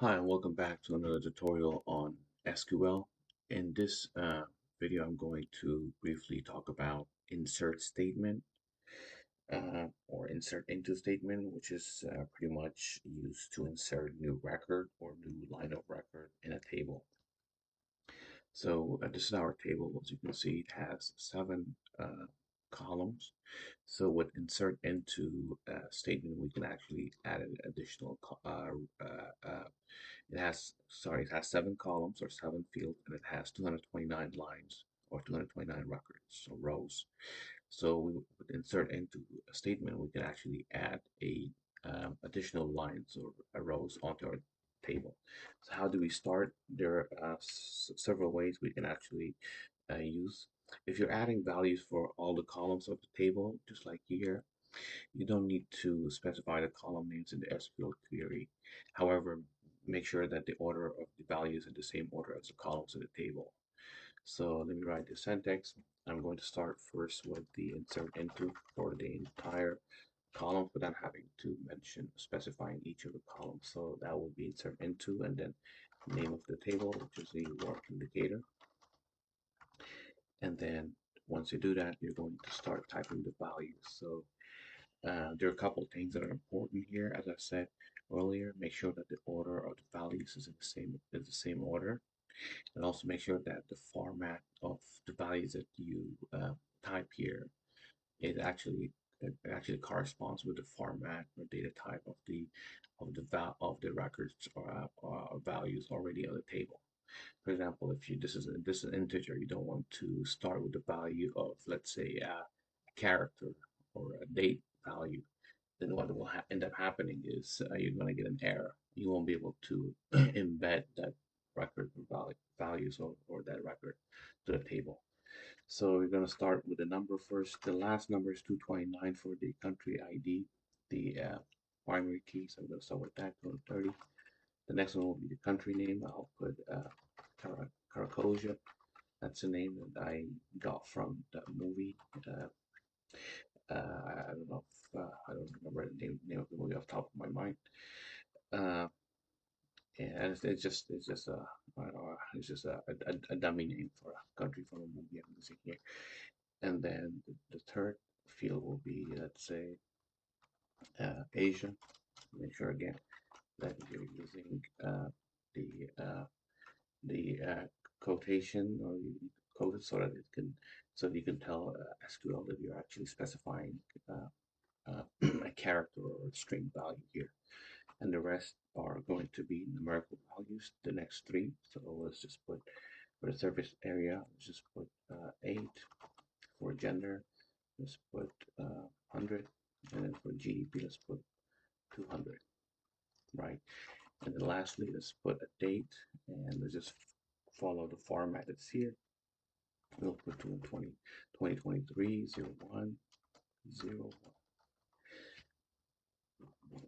Hi, and welcome back to another tutorial on SQL. In this video, I'm going to briefly talk about insert statement or insert into statement, which is pretty much used to insert new record or new line of record in a table. So this is our table. As you can see, it has seven columns. So with insert into statement, we can actually add an additional it has seven columns or seven fields, and it has 229 lines or 229 records, so rows. So we would insert into a statement, we can actually add a additional lines or rows onto our table. So how do we start? There are several ways we can actually use. If you're adding values for all the columns of the table, just like here, you don't need to specify the column names in the SQL query. However, make sure that the order of the values in the same order as the columns in the table. So let me write the syntax. I'm going to start first with the insert into for the entire column without having to mention specifying each of the columns. So that will be insert into and then name of the table, which is the work indicator. And then once you do that, you're going to start typing the values. So there are a couple of things that are important here. As I said earlier, make sure that the order of the values is in the same order, and also make sure that the format of the values that you type here it actually corresponds with the format or data type of the records or values already on the table. For example, if you this is an integer, you don't want to start with the value of, let's say, a character or a date value. Then what will end up happening is you're going to get an error. You won't be able to embed that record values or that record to the table. So we're going to start with the number first. The last number is 229 for the country ID, the primary key. So I'm going to start with that, go to 30. The next one will be the country name. I'll put Caracosia. That's the name that I got from the movie. I don't know if I don't remember the name of the movie off the top of my mind. Uh, and it's just a I don't know, it's just a dummy name for a country from a movie I'm using here. And then the third field will be, let's say, Asia. Make sure again that you're using the uh, the quotation or you code it so that it can so that you can tell SQL that you're actually specifying a character or a string value here, and the rest are going to be numerical values. The next three, so let's just put for the surface area, let's just put 8 for gender. Let's put 100, and then for GDP, let's put 200, right? And then lastly, let's put a date, and let's just follow the format that's here. We'll put 2020, 2023, 01,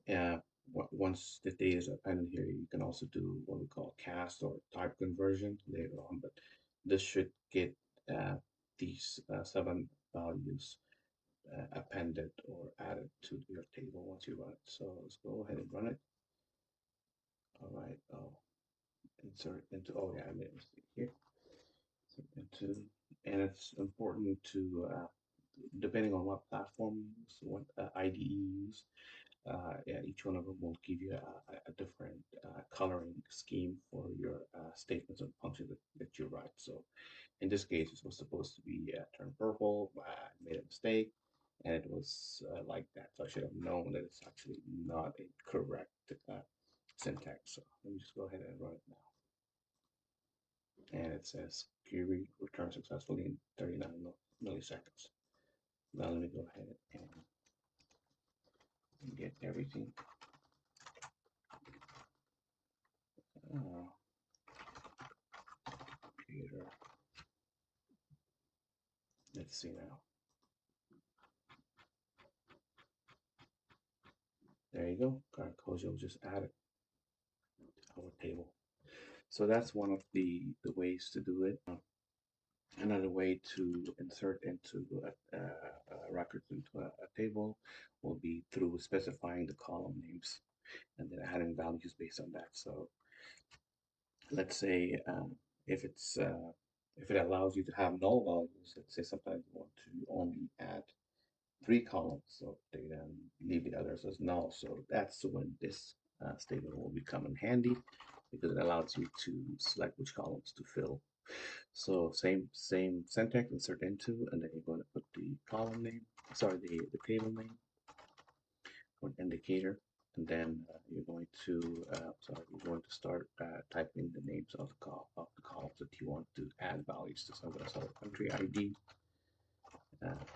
01. Once the data is appended here, you can also do what we call cast or type conversion later on, but this should get uh, these seven values appended or added to your table once you run it. So let's go ahead and run it. All right. Oh, insert into. Oh yeah, I made a mistake here. Into, and it's important to, depending on what platform you use, what IDE you use, yeah, each one of them will give you a different coloring scheme for your statements and functions that you write. So in this case, it was supposed to be turn purple. I made a mistake, and it was like that. So I should have known that it's actually not a correct syntax. So let me just go ahead and run it now. And it says query returned successfully in 39 milliseconds. Now let me go ahead and get everything. Uh, Computer. Let's see now. There you go. Caracoja was just added to our table. So that's one of the ways to do it. Another way to insert into records into a table will be through specifying the column names. and then adding values based on that. So let's say if it's if it allows you to have null values, let's say sometimes you want to only add three columns of data and leave the others as null. So that's when this statement will become in handy because it allows you to select which columns to fill. So same syntax, insert into, and then you're going to put the column name, sorry, the table name or indicator, and then you're going to sorry, you're going to start typing the names of the columns that you want to add values to. So I'm going to start with country ID,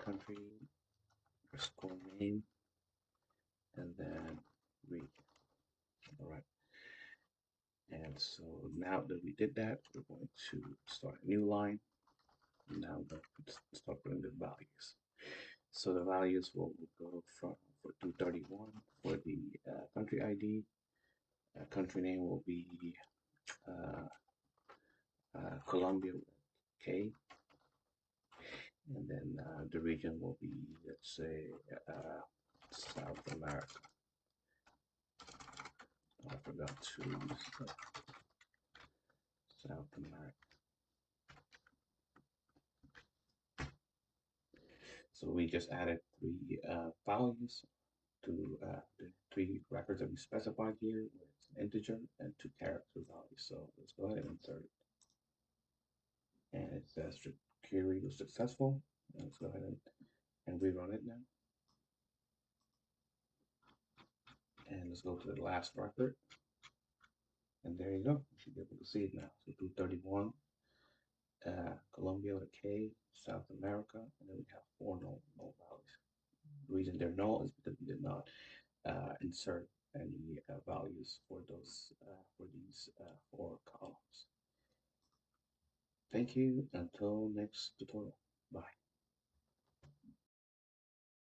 country underscore name, and then read. All right. And so now that we did that, we're going to start a new line. Now I'm going to start putting the values. So the values will go from for 231 for the country ID. Country name will be uh, Colombia with K, and then the region will be, let's say, South America. I forgot to use South America. So we just added three values to the three records that we specified here, where it's an integer and two character values. So let's go ahead and insert it. And it says the query was successful. Let's go ahead and rerun it now. And let's go to the last record. And there you go. You should be able to see it now. So 231, Colombia with a K, South America, and then we have four null values. The reason they're null is because we did not insert any values for those for these four columns. Thank you. Until next tutorial. Bye.